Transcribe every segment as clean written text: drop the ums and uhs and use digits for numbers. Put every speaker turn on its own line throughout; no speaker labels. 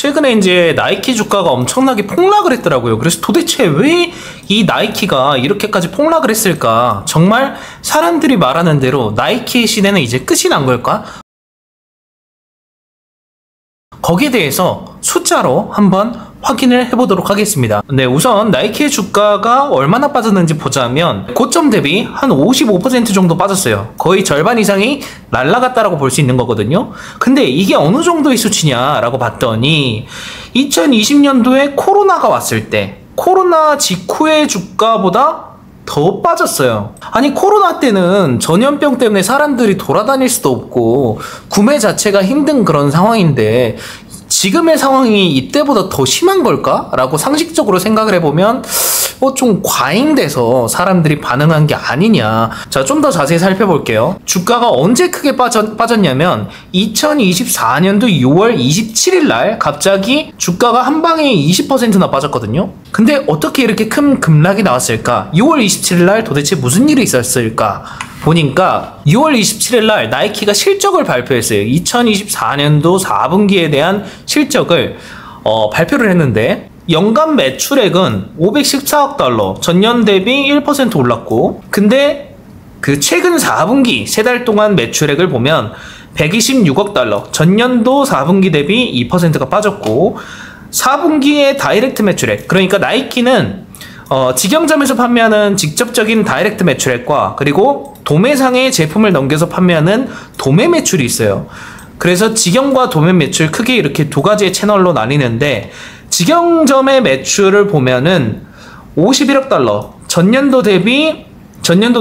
최근에 이제 나이키 주가가 엄청나게 폭락을 했더라고요. 그래서 도대체 왜 이 나이키가 이렇게까지 폭락을 했을까? 정말 사람들이 말하는 대로 나이키의 시대는 이제 끝이 난 걸까? 거기에 대해서 숫자로 한번 확인을 해보도록 하겠습니다. 네, 우선 나이키의 주가가 얼마나 빠졌는지 보자면 고점 대비 한 55% 정도 빠졌어요. 거의 절반 이상이 날라갔다라고 볼 수 있는 거거든요. 근데 이게 어느 정도의 수치냐라고 봤더니 2020년도에 코로나가 왔을 때 코로나 직후의 주가보다 더 빠졌어요. 아니, 코로나 때는 전염병 때문에 사람들이 돌아다닐 수도 없고 구매 자체가 힘든 그런 상황인데 지금의 상황이 이때보다 더 심한 걸까? 라고 상식적으로 생각을 해보면 좀 과잉돼서 사람들이 반응한 게 아니냐. 자, 좀 더 자세히 살펴볼게요. 주가가 언제 크게 빠졌냐면 2024년도 6월 27일 날 갑자기 주가가 한 방에 20%나 빠졌거든요. 근데 어떻게 이렇게 큰 급락이 나왔을까? 6월 27일 날 도대체 무슨 일이 있었을까? 보니까 6월 27일 날 나이키가 실적을 발표했어요. 2024년도 4분기에 대한 실적을 발표를 했는데 연간 매출액은 514억 달러, 전년 대비 1% 올랐고, 근데 그 최근 4분기 3달 동안 매출액을 보면 126억 달러, 전년도 4분기 대비 2%가 빠졌고, 4분기의 다이렉트 매출액, 그러니까 나이키는 직영점에서 판매하는 직접적인 다이렉트 매출액과 그리고 도매상에 제품을 넘겨서 판매하는 도매 매출이 있어요. 그래서 직영과 도매 매출 크게 이렇게 두 가지의 채널로 나뉘는데 직영점의 매출을 보면은 51억 달러, 전년도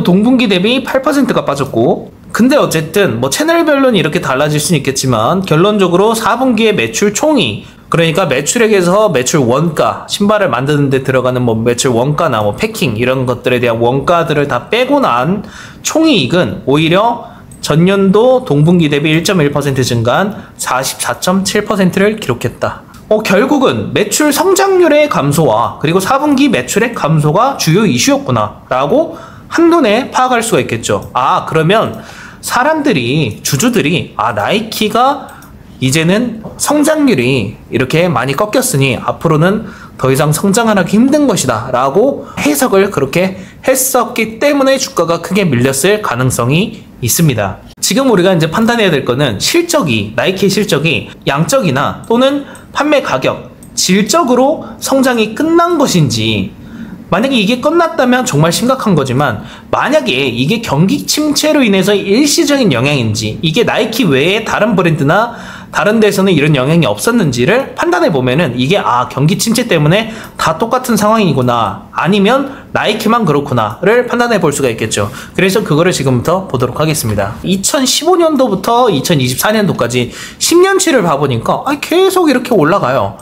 동분기 대비 8%가 빠졌고, 근데 어쨌든 뭐 채널별로는 이렇게 달라질 수는 있겠지만 결론적으로 4분기의 매출 총이, 그러니까 매출액에서 매출 원가, 신발을 만드는 데 들어가는 뭐 매출 원가나 뭐 패킹 이런 것들에 대한 원가들을 다 빼고 난 총이익은 오히려 전년도 동분기 대비 1.1% 증가한 44.7%를 기록했다. 결국은 매출 성장률의 감소와 그리고 4분기 매출액 감소가 주요 이슈였구나 라고 한눈에 파악할 수가 있겠죠. 그러면 사람들이, 주주들이 나이키가 이제는 성장률이 이렇게 많이 꺾였으니 앞으로는 더 이상 성장을 하기 힘든 것이다 라고 해석을 그렇게 했었기 때문에 주가가 크게 밀렸을 가능성이 있습니다. 지금 우리가 이제 판단해야 될 거는 나이키의 실적이 양적이나 또는 판매 가격, 질적으로 성장이 끝난 것인지, 만약에 이게 끝났다면 정말 심각한 거지만 만약에 이게 경기 침체로 인해서 일시적인 영향인지, 이게 나이키 외에 다른 브랜드나 다른 데서는 이런 영향이 없었는지를 판단해 보면은 이게 경기 침체 때문에 다 똑같은 상황이구나, 아니면 나이키만 그렇구나를 판단해 볼 수가 있겠죠. 그래서 그거를 지금부터 보도록 하겠습니다. 2015년도부터 2024년도까지 10년치를 봐보니까 계속 이렇게 올라가요.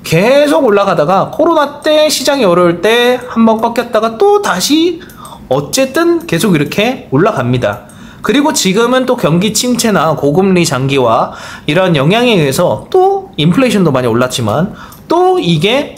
계속 올라가다가 코로나 때 시장이 어려울 때 한번 꺾였다가 또 다시 어쨌든 계속 이렇게 올라갑니다. 그리고 지금은 또 경기 침체나 고금리 장기와 이런 영향에 의해서 또 인플레이션도 많이 올랐지만 또 이게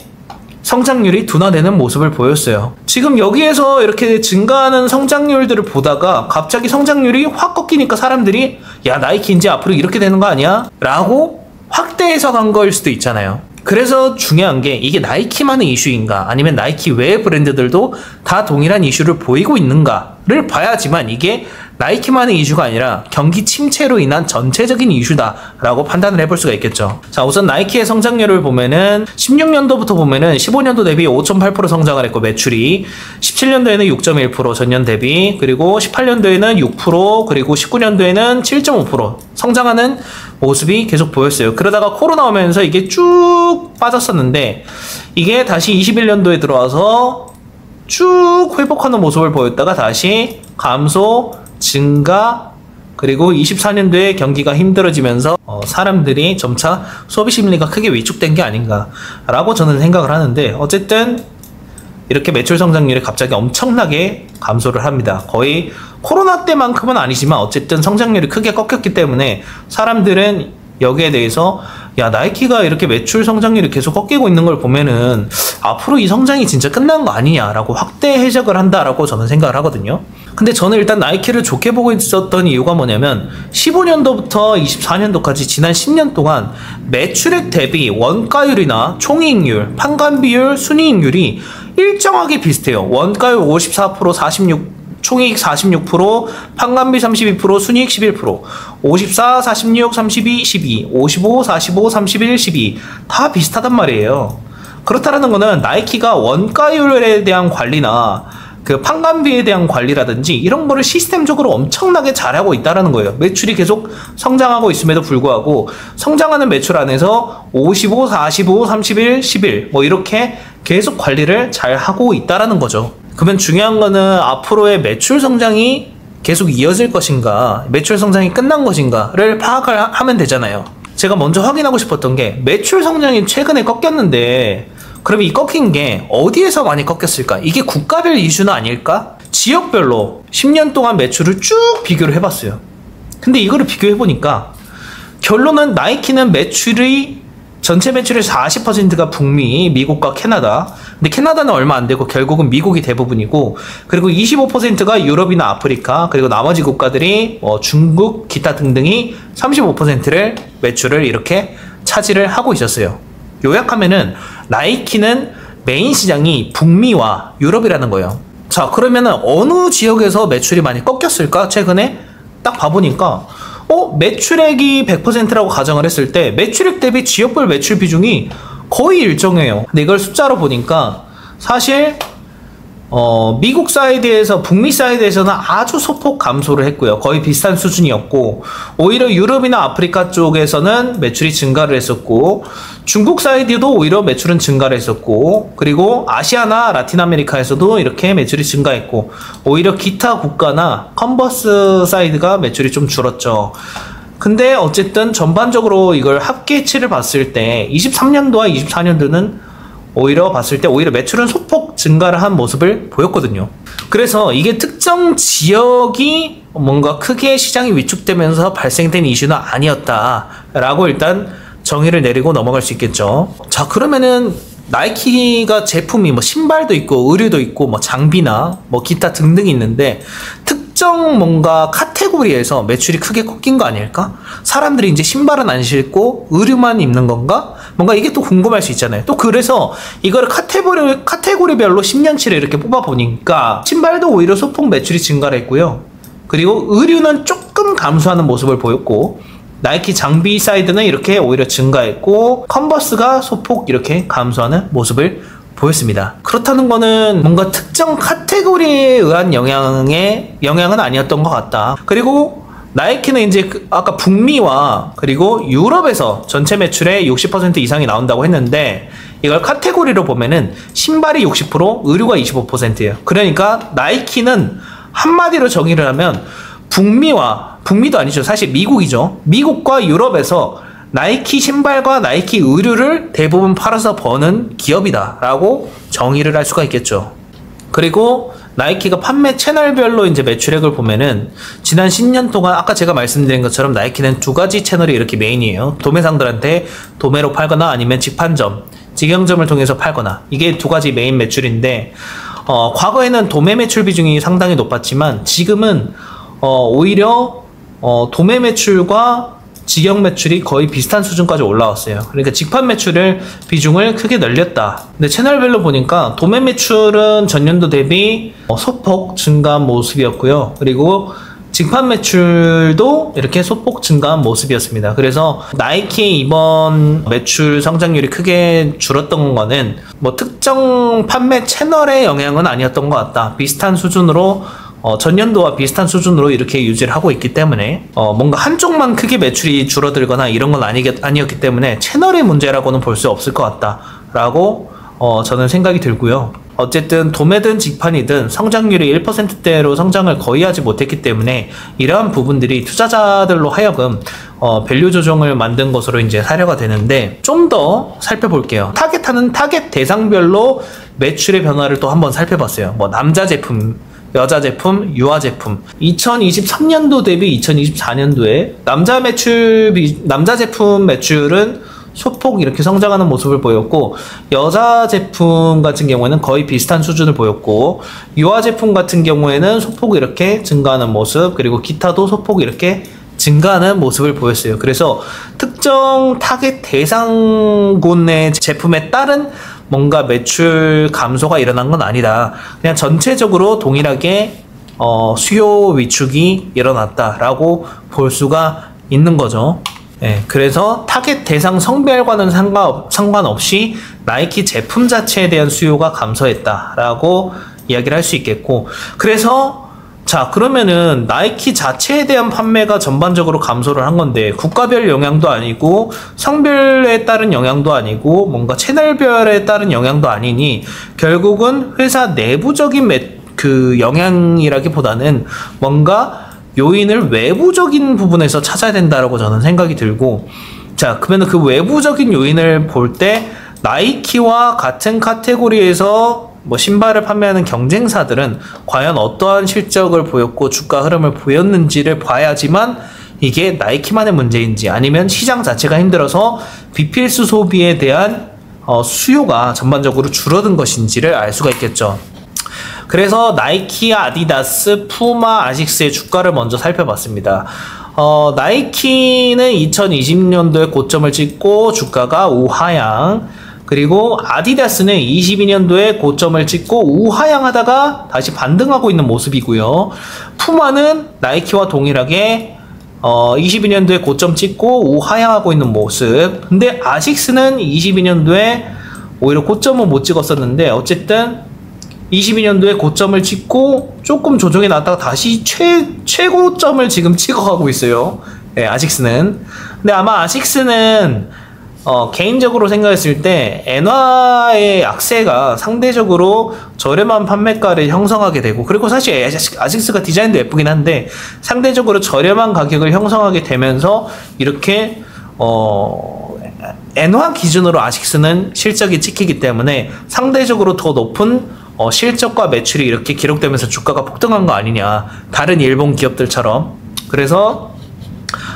성장률이 둔화되는 모습을 보였어요. 지금 여기에서 이렇게 증가하는 성장률들을 보다가 갑자기 성장률이 확 꺾이니까 사람들이 나이키 이제 앞으로 이렇게 되는 거 아니야? 라고 확대 해석한 거일 수도 있잖아요. 그래서 중요한 게 이게 나이키만의 이슈인가, 아니면 나이키 외의 브랜드들도 다 동일한 이슈를 보이고 있는가를 봐야지만 이게 나이키만의 이슈가 아니라 경기 침체로 인한 전체적인 이슈다라고 판단을 해볼 수가 있겠죠. 자, 우선 나이키의 성장률을 보면은 16년도부터 보면은 15년도 대비 5.8% 성장을 했고, 매출이 17년도에는 6.1% 전년 대비, 그리고 18년도에는 6%, 그리고 19년도에는 7.5% 성장하는 모습이 계속 보였어요. 그러다가 코로나 오면서 이게 쭉 빠졌었는데 이게 다시 21년도에 들어와서 쭉 회복하는 모습을 보였다가 다시 감소, 증가, 그리고 24년도에 경기가 힘들어지면서 사람들이 점차 소비 심리가 크게 위축된 게 아닌가라고 저는 생각을 하는데, 어쨌든 이렇게 매출 성장률이 갑자기 엄청나게 감소를 합니다. 거의 코로나 때만큼은 아니지만 어쨌든 성장률이 크게 꺾였기 때문에 사람들은 여기에 대해서 야, 나이키가 이렇게 매출 성장률이 계속 꺾이고 있는 걸 보면은 앞으로 이 성장이 진짜 끝난 거 아니냐라고 확대 해석을 한다라고 저는 생각을 하거든요. 근데 저는 일단 나이키를 좋게 보고 있었던 이유가 뭐냐면 15년도부터 24년도까지 지난 10년 동안 매출액 대비 원가율이나 총이익률, 판관비율, 순이익률이 일정하게 비슷해요. 원가율 54%, 46, 총이익 46%, 판관비 32%, 순이익 11%, 54, 46, 32, 12, 55, 45, 31, 12 다 비슷하단 말이에요. 그렇다는 거는 나이키가 원가율에 대한 관리나 그 판관비에 대한 관리라든지 이런 거를 시스템적으로 엄청나게 잘하고 있다는 거예요. 매출이 계속 성장하고 있음에도 불구하고 성장하는 매출 안에서 55, 45, 31, 11 뭐 이렇게 계속 관리를 잘 하고 있다는 거죠. 그러면 중요한 거는 앞으로의 매출 성장이 계속 이어질 것인가, 매출 성장이 끝난 것인가를 파악을 하면 되잖아요. 제가 먼저 확인하고 싶었던 게 매출 성장이 최근에 꺾였는데 그럼 이 꺾인 게 어디에서 많이 꺾였을까? 이게 국가별 이슈는 아닐까? 지역별로 10년 동안 매출을 쭉 비교를 해봤어요. 근데 이거를 비교해보니까 결론은 나이키는 매출이 전체 매출의 40%가 북미, 미국과 캐나다. 근데 캐나다는 얼마 안 되고 결국은 미국이 대부분이고, 그리고 25%가 유럽이나 아프리카, 그리고 나머지 국가들이 중국, 기타 등등이 35%를 매출을 이렇게 차지를 하고 있었어요. 요약하면은 나이키는 메인 시장이 북미와 유럽이라는 거예요. 자, 그러면은 어느 지역에서 매출이 많이 꺾였을까? 최근에 딱 봐보니까 매출액이 100%라고 가정을 했을 때 매출액 대비 지역별 매출 비중이 거의 일정해요. 근데 이걸 숫자로 보니까 사실 미국 사이드에서 북미 사이드에서는 아주 소폭 감소를 했고요. 거의 비슷한 수준이었고, 오히려 유럽이나 아프리카 쪽에서는 매출이 증가를 했었고, 중국 사이드도 오히려 매출은 증가를 했었고, 그리고 아시아나 라틴 아메리카에서도 이렇게 매출이 증가했고, 오히려 기타 국가나 컨버스 사이드가 매출이 좀 줄었죠. 근데 어쨌든 전반적으로 이걸 합계치를 봤을 때 23년도와 24년도는 오히려 봤을 때 오히려 매출은 소폭 증가를 한 모습을 보였거든요. 그래서 이게 특정 지역이 뭔가 크게 시장이 위축되면서 발생된 이슈는 아니었다라고 일단 정의를 내리고 넘어갈 수 있겠죠. 자, 그러면은 나이키가 제품이 뭐 신발도 있고 의류도 있고 뭐 장비나 뭐 기타 등등이 있는데 특정 뭔가 카테고리에서 매출이 크게 꺾인 거 아닐까? 사람들이 이제 신발은 안 신고 의류만 입는 건가? 뭔가 이게 또 궁금할 수 있잖아요. 또 그래서 이거를 카테고리별로 10년치를 이렇게 뽑아보니까 신발도 오히려 소폭 매출이 증가를 했고요. 그리고 의류는 조금 감소하는 모습을 보였고, 나이키 장비 사이드는 이렇게 오히려 증가했고, 컨버스가 소폭 이렇게 감소하는 모습을 보였습니다. 그렇다는 거는 뭔가 특정 카테고리에 의한 영향은 아니었던 것 같다. 그리고 나이키는 이제 아까 북미와 그리고 유럽에서 전체 매출의 60% 이상이 나온다고 했는데, 이걸 카테고리로 보면은 신발이 60%, 의류가 25%예요. 그러니까 나이키는 한마디로 정의를 하면 북미도 아니죠. 사실 미국이죠. 미국과 유럽에서 나이키 신발과 나이키 의류를 대부분 팔아서 버는 기업이다 라고 정의를 할 수가 있겠죠. 그리고 나이키가 판매 채널별로 이제 매출액을 보면은 지난 10년 동안 아까 제가 말씀드린 것처럼 나이키는 두 가지 채널이 이렇게 메인이에요. 도매상들한테 도매로 팔거나 아니면 직판점, 직영점을 통해서 팔거나, 이게 두 가지 메인 매출인데, 과거에는 도매 매출 비중이 상당히 높았지만 지금은 오히려 도매 매출과 직영 매출이 거의 비슷한 수준까지 올라왔어요. 그러니까 직판 매출을 비중을 크게 늘렸다. 근데 채널별로 보니까 도매 매출은 전년도 대비 소폭 증가한 모습이었고요. 그리고 직판 매출도 이렇게 소폭 증가한 모습이었습니다. 그래서 나이키의 이번 매출 성장률이 크게 줄었던 거는 뭐 특정 판매 채널의 영향은 아니었던 것 같다. 비슷한 수준으로 전년도와 비슷한 수준으로 이렇게 유지를 하고 있기 때문에 뭔가 한쪽만 크게 매출이 줄어들거나 이런 건 아니었기 때문에 채널의 문제라고는 볼 수 없을 것 같다라고 저는 생각이 들고요. 어쨌든 도매든 직판이든 성장률이 1%대로 성장을 거의 하지 못했기 때문에 이러한 부분들이 투자자들로 하여금 밸류 조정을 만든 것으로 이제 사례가 되는데, 좀 더 살펴볼게요. 타겟하는 타겟 대상별로 매출의 변화를 또 한번 살펴봤어요. 뭐 남자 제품, 여자 제품, 유아 제품. 2023년도 대비 2024년도에 남자 제품 매출은 소폭 이렇게 성장하는 모습을 보였고, 여자 제품 같은 경우에는 거의 비슷한 수준을 보였고, 유아 제품 같은 경우에는 소폭 이렇게 증가하는 모습, 그리고 기타도 소폭 이렇게 증가하는 모습을 보였어요. 그래서 특정 타겟 대상군의 제품에 따른 뭔가 매출 감소가 일어난 건 아니다. 그냥 전체적으로 동일하게 수요 위축이 일어났다라고 볼 수가 있는 거죠. 예, 그래서 타겟 대상 성별과는 상관없이 나이키 제품 자체에 대한 수요가 감소했다라고 이야기를 할 수 있겠고, 그래서 자, 그러면은 나이키 자체에 대한 판매가 전반적으로 감소를 한 건데, 국가별 영향도 아니고 성별에 따른 영향도 아니고 뭔가 채널별에 따른 영향도 아니니, 결국은 회사 내부적인 영향이라기보다는 뭔가 요인을 외부적인 부분에서 찾아야 된다라고 저는 생각이 들고, 자, 그러면 그 외부적인 요인을 볼 때 나이키와 같은 카테고리에서 뭐 신발을 판매하는 경쟁사들은 과연 어떠한 실적을 보였고 주가 흐름을 보였는지를 봐야지만 이게 나이키만의 문제인지 아니면 시장 자체가 힘들어서 비필수 소비에 대한 수요가 전반적으로 줄어든 것인지를 알 수가 있겠죠. 그래서 나이키, 아디다스, 푸마, 아식스의 주가를 먼저 살펴봤습니다. 나이키는 2020년도에 고점을 찍고 주가가 우하향, 그리고 아디다스는 22년도에 고점을 찍고 우하향하다가 다시 반등하고 있는 모습이고요. 푸마는 나이키와 동일하게 22년도에 고점 찍고 우하향하고 있는 모습. 근데 아식스는 22년도에 오히려 고점은 못 찍었었는데 어쨌든 22년도에 고점을 찍고 조금 조정이 나다가 다시 최고점을 지금 찍어가고 있어요. 네, 아식스는. 근데 아마 아식스는 개인적으로 생각했을 때 엔화의 약세가 상대적으로 저렴한 판매가를 형성하게 되고, 그리고 사실 아식스가 디자인도 예쁘긴 한데 상대적으로 저렴한 가격을 형성하게 되면서 이렇게 엔화 기준으로 아식스는 실적이 찍히기 때문에 상대적으로 더 높은 실적과 매출이 이렇게 기록되면서 주가가 폭등한 거 아니냐, 다른 일본 기업들처럼. 그래서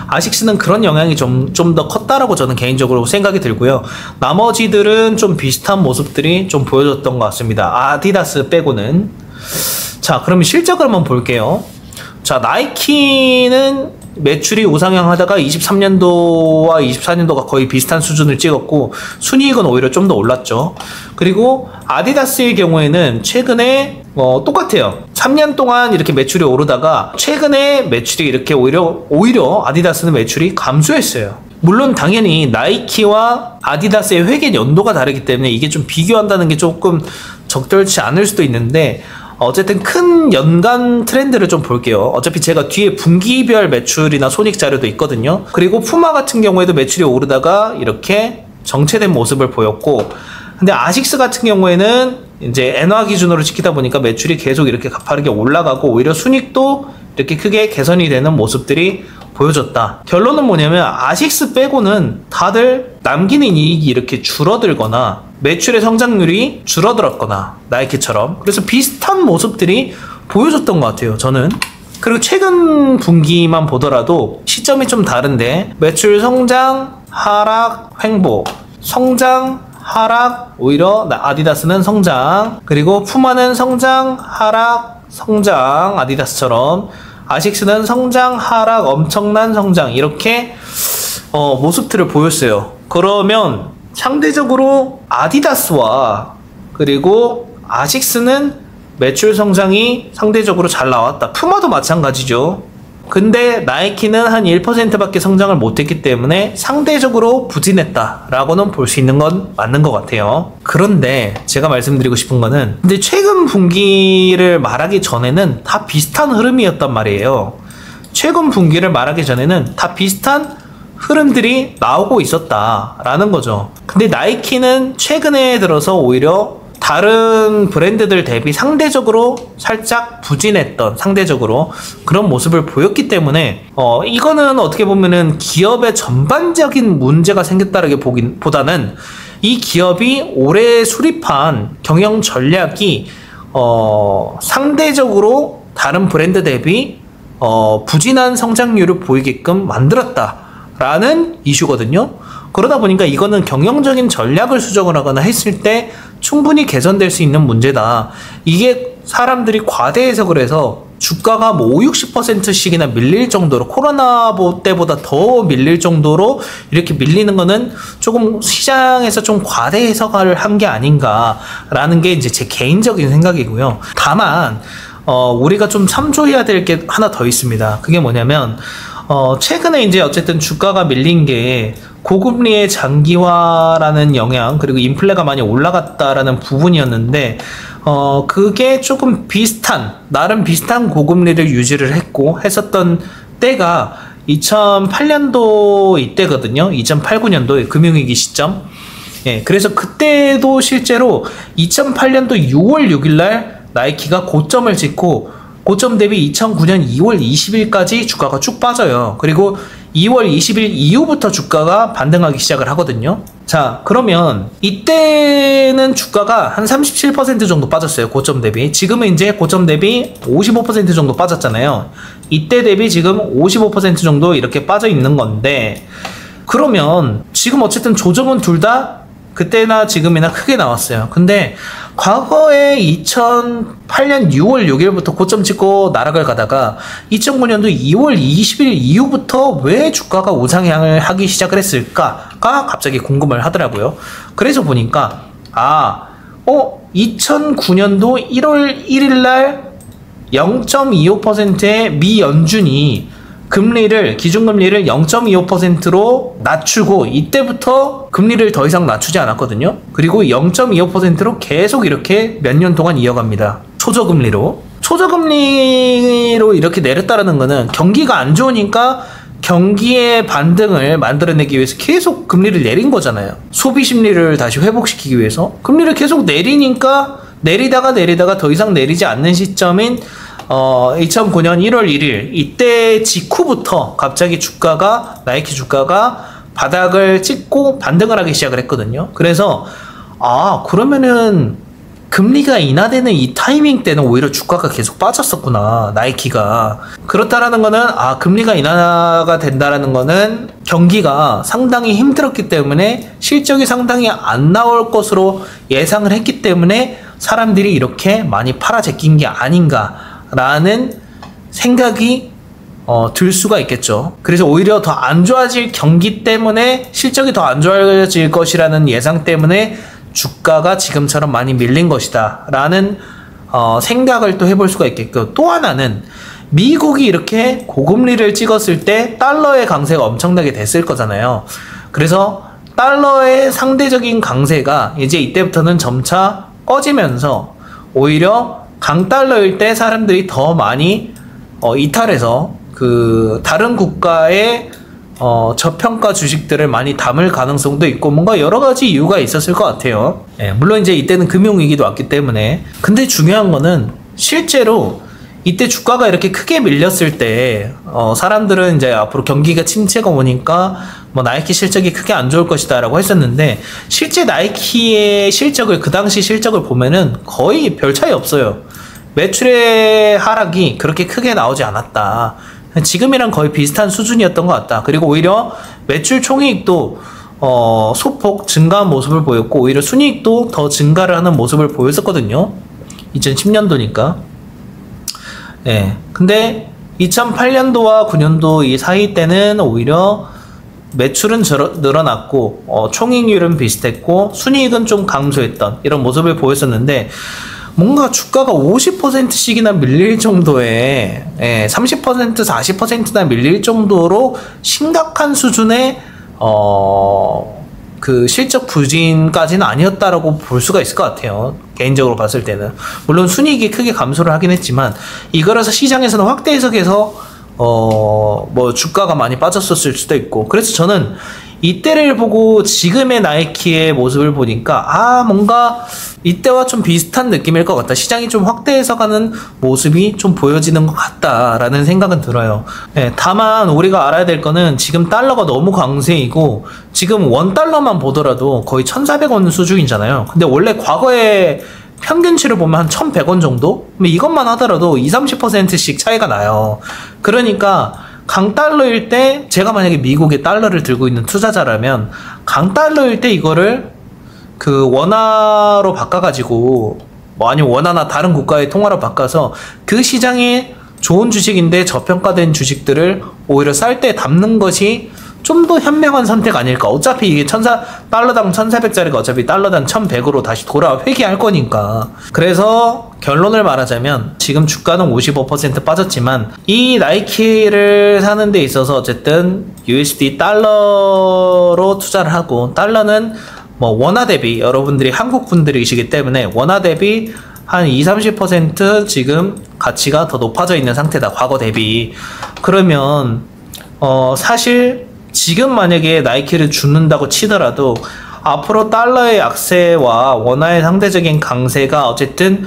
아식스는 그런 영향이 좀 더 컸다라고 저는 개인적으로 생각이 들고요. 나머지들은 좀 비슷한 모습들이 좀 보여줬던 것 같습니다. 아디다스 빼고는. 자, 그러면 실적을 한번 볼게요. 자, 나이키는 매출이 우상향 하다가 23년도와 24년도가 거의 비슷한 수준을 찍었고 순이익은 오히려 좀 더 올랐죠. 그리고 아디다스의 경우에는 최근에 똑같아요. 3년 동안 이렇게 매출이 오르다가 최근에 매출이 이렇게 오히려 아디다스는 매출이 감소했어요. 물론 당연히 나이키와 아디다스의 회계 연도가 다르기 때문에 이게 좀 비교한다는 게 조금 적절치 않을 수도 있는데, 어쨌든 큰 연간 트렌드를 좀 볼게요. 어차피 제가 뒤에 분기별 매출이나 손익 자료도 있거든요. 그리고 푸마 같은 경우에도 매출이 오르다가 이렇게 정체된 모습을 보였고, 근데 아식스 같은 경우에는 이제 엔화 기준으로 찍히다 보니까 매출이 계속 이렇게 가파르게 올라가고 오히려 순익도 이렇게 크게 개선이 되는 모습들이 보여줬다. 결론은 뭐냐면 아식스 빼고는 다들 남기는 이익이 이렇게 줄어들거나 매출의 성장률이 줄어들었거나 나이키처럼, 그래서 비슷한 모습들이 보여줬던 것 같아요, 저는. 그리고 최근 분기만 보더라도 시점이 좀 다른데 매출 성장, 하락, 횡보, 성장, 하락, 오히려 아디다스는 성장, 그리고 푸마는 성장, 하락, 성장, 아디다스처럼, 아식스는 성장, 하락, 엄청난 성장, 이렇게 모습들을 보였어요. 그러면 상대적으로 아디다스와 그리고 아식스는 매출 성장이 상대적으로 잘 나왔다. 푸마도 마찬가지죠. 근데 나이키는 한 1%밖에 성장을 못했기 때문에 상대적으로 부진했다라고는 볼 수 있는 건 맞는 것 같아요. 그런데 제가 말씀드리고 싶은 거는, 근데 최근 분기를 말하기 전에는 다 비슷한 흐름이었단 말이에요. 최근 분기를 말하기 전에는 다 비슷한 흐름들이 나오고 있었다라는 거죠. 근데 나이키는 최근에 들어서 오히려 다른 브랜드들 대비 상대적으로 살짝 부진했던, 상대적으로 그런 모습을 보였기 때문에 이거는 어떻게 보면은 기업의 전반적인 문제가 생겼다라기 보다는 이 기업이 올해 수립한 경영 전략이 상대적으로 다른 브랜드 대비 부진한 성장률을 보이게끔 만들었다라는 이슈거든요. 그러다 보니까 이거는 경영적인 전략을 수정을 하거나 했을 때 충분히 개선될 수 있는 문제다. 이게 사람들이 과대 해석을 해서 주가가 뭐 5, 60%씩이나 밀릴 정도로, 코로나 때보다 더 밀릴 정도로 이렇게 밀리는 거는 조금 시장에서 좀 과대 해석을 한 게 아닌가라는 게 이제 제 개인적인 생각이고요. 다만 우리가 좀 참조해야 될 게 하나 더 있습니다. 그게 뭐냐면 최근에 이제 어쨌든 주가가 밀린 게 고금리의 장기화라는 영향, 그리고 인플레가 많이 올라갔다라는 부분이었는데 그게 조금 나름 비슷한 고금리를 유지를 했었던 때가 2008년도 이때거든요. 2008, 9년도 금융위기 시점. 예, 그래서 그때도 실제로 2008년도 6월 6일날 나이키가 고점을 찍고, 고점 대비 2009년 2월 20일까지 주가가 쭉 빠져요. 그리고 2월 20일 이후부터 주가가 반등하기 시작을 하거든요. 자, 그러면 이때는 주가가 한 37% 정도 빠졌어요. 고점 대비. 지금은 이제 고점 대비 55% 정도 빠졌잖아요. 이때 대비 지금 55% 정도 이렇게 빠져 있는 건데, 그러면 지금 어쨌든 조정은 둘 다 그때나 지금이나 크게 나왔어요. 근데 과거에 2008년 6월 6일부터 고점 찍고 나락을 가다가 2009년도 2월 20일 이후부터 왜 주가가 우상향을 하기 시작을 했을까가 갑자기 궁금을 하더라고요. 그래서 보니까 2009년도 1월 1일 날 0.25%의 미 연준이 기준금리를 0.25%로 낮추고, 이때부터 금리를 더 이상 낮추지 않았거든요. 그리고 0.25%로 계속 이렇게 몇 년 동안 이어갑니다. 초저금리로 이렇게 내렸다라는 거는 경기가 안 좋으니까 경기의 반등을 만들어내기 위해서 계속 금리를 내린 거잖아요. 소비 심리를 다시 회복시키기 위해서 금리를 계속 내리니까 내리다가 더 이상 내리지 않는 시점인 2009년 1월 1일 이때 직후부터 갑자기 나이키 주가가 바닥을 찍고 반등을 하기 시작을 했거든요. 그래서 그러면은 금리가 인하되는 이 타이밍 때는 오히려 주가가 계속 빠졌었구나, 나이키가. 그렇다라는 거는 금리가 인하가 된다라는 거는 경기가 상당히 힘들었기 때문에 실적이 상당히 안 나올 것으로 예상을 했기 때문에 사람들이 이렇게 많이 팔아 제낀 게 아닌가 라는 생각이 들 수가 있겠죠. 그래서 오히려 더 안 좋아질 경기 때문에, 실적이 더 안 좋아질 것이라는 예상 때문에 주가가 지금처럼 많이 밀린 것이다 라는 생각을 또 해볼 수가 있겠고, 또 하나는 미국이 이렇게 고금리를 찍었을 때 달러의 강세가 엄청나게 됐을 거잖아요. 그래서 달러의 상대적인 강세가 이제 이때부터는 점차 꺼지면서 오히려 강달러일 때 사람들이 더 많이 이탈해서 다른 국가의 저평가 주식들을 많이 담을 가능성도 있고, 뭔가 여러 가지 이유가 있었을 것 같아요. 물론 이제 이때는 금융위기도 왔기 때문에. 근데 중요한 거는 실제로 이때 주가가 이렇게 크게 밀렸을 때 사람들은 이제 앞으로 경기가 침체가 오니까 뭐 나이키 실적이 크게 안 좋을 것이다 라고 했었는데, 실제 나이키의 실적을, 그 당시 실적을 보면은 거의 별 차이 없어요. 매출의 하락이 그렇게 크게 나오지 않았다. 지금이랑 거의 비슷한 수준이었던 것 같다. 그리고 오히려 매출 총이익도 소폭 증가한 모습을 보였고, 오히려 순이익도 더 증가를 하는 모습을 보였었거든요. 2010년도니까. 근데 2008년도와 9년도 이 사이 때는 오히려 매출은 늘어났고 총이익률은 비슷했고 순이익은 좀 감소했던 이런 모습을 보였었는데, 뭔가 주가가 50%씩이나 밀릴 정도의 30% 40%나 밀릴 정도로 심각한 수준의 그 실적 부진까지는 아니었다라고 볼 수가 있을 것 같아요. 개인적으로 봤을 때는. 물론 순이익이 크게 감소를 하긴 했지만, 이거라서 시장에서는 확대 해석해서 뭐 주가가 많이 빠졌었을 수도 있고, 그래서 저는 이때를 보고 지금의 나이키의 모습을 보니까 뭔가 이때와 좀 비슷한 느낌일 것 같다, 시장이 좀 확대해서 가는 모습이 좀 보여지는 것 같다라는 생각은 들어요. 다만 우리가 알아야 될 거는 지금 달러가 너무 강세이고, 지금 원달러만 보더라도 거의 1,400원 수준이잖아요. 근데 원래 과거에 평균치를 보면 한 1,100원 정도? 이것만 하더라도 20-30%씩 차이가 나요. 그러니까 강달러일 때 제가 만약에 미국의 달러를 들고 있는 투자자라면 강달러일 때 이거를 그 원화로 바꿔가지고 뭐 아니면 원화나 다른 국가의 통화로 바꿔서 그 시장에 좋은 주식인데 저평가된 주식들을 오히려 쌀 때 담는 것이 좀 더 현명한 선택 아닐까. 어차피 이게 달러당 1400짜리가 어차피 달러당 1100으로 다시 돌아 회귀할 거니까. 그래서 결론을 말하자면 지금 주가는 55% 빠졌지만 이 나이키를 사는 데 있어서 어쨌든 USD 달러로 투자를 하고, 달러는 뭐 원화 대비 여러분들이 한국 분들이시기 때문에 원화 대비 한 20-30% 지금 가치가 더 높아져 있는 상태다, 과거 대비. 그러면 사실 지금 만약에 나이키를 죽는다고 치더라도 앞으로 달러의 약세와 원화의 상대적인 강세가 어쨌든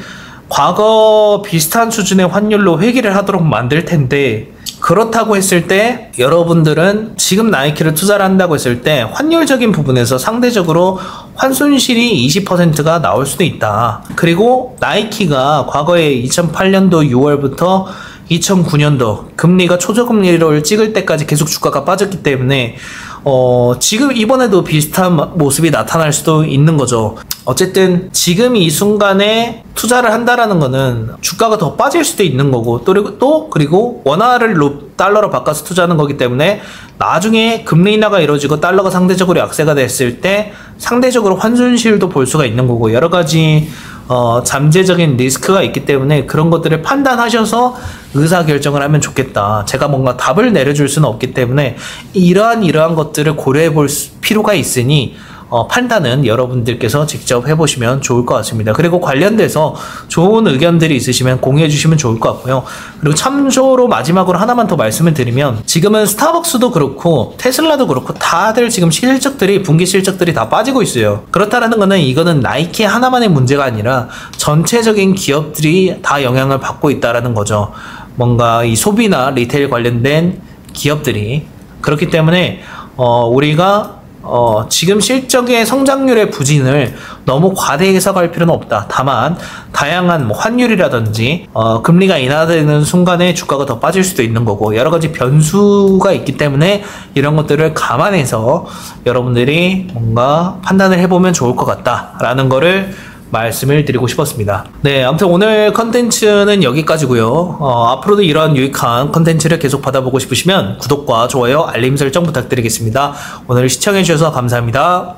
과거 비슷한 수준의 환율로 회귀를 하도록 만들 텐데, 그렇다고 했을 때 여러분들은 지금 나이키를 투자를 한다고 했을 때 환율적인 부분에서 상대적으로 환손실이 20%가 나올 수도 있다. 그리고 나이키가 과거에 2008년도 6월부터 2009년도 금리가 초저금리를 찍을 때까지 계속 주가가 빠졌기 때문에 지금 이번에도 비슷한 모습이 나타날 수도 있는 거죠. 어쨌든 지금 이 순간에 투자를 한다라는 거는 주가가 더 빠질 수도 있는 거고, 그리고 원화를 달러로 바꿔서 투자하는 거기 때문에 나중에 금리 인하가 이루어지고 달러가 상대적으로 약세가 됐을 때 상대적으로 환손실도 볼 수가 있는 거고, 여러 가지 잠재적인 리스크가 있기 때문에 그런 것들을 판단하셔서 의사결정을 하면 좋겠다. 제가 뭔가 답을 내려줄 수는 없기 때문에 이러한 것들을 고려해 볼 필요가 있으니 판단은 여러분들께서 직접 해보시면 좋을 것 같습니다. 그리고 관련돼서 좋은 의견들이 있으시면 공유해 주시면 좋을 것 같고요. 그리고 참조로 마지막으로 하나만 더 말씀을 드리면, 지금은 스타벅스도 그렇고 테슬라도 그렇고 다들 지금 분기 실적들이 다 빠지고 있어요. 그렇다라는 거는 이거는 나이키 하나만의 문제가 아니라 전체적인 기업들이 다 영향을 받고 있다라는 거죠. 뭔가 이 소비나 리테일 관련된 기업들이. 그렇기 때문에 우리가 지금 실적의 성장률의 부진을 너무 과대 해석할 필요는 없다. 다만 다양한 환율이라든지 금리가 인하되는 순간에 주가가 더 빠질 수도 있는 거고, 여러 가지 변수가 있기 때문에 이런 것들을 감안해서 여러분들이 뭔가 판단을 해보면 좋을 것 같다라는 거를 말씀을 드리고 싶었습니다. 네, 아무튼 오늘 컨텐츠는 여기까지고요. 앞으로도 이런 유익한 컨텐츠를 계속 받아보고 싶으시면 구독과 좋아요, 알림 설정 부탁드리겠습니다. 오늘 시청해주셔서 감사합니다.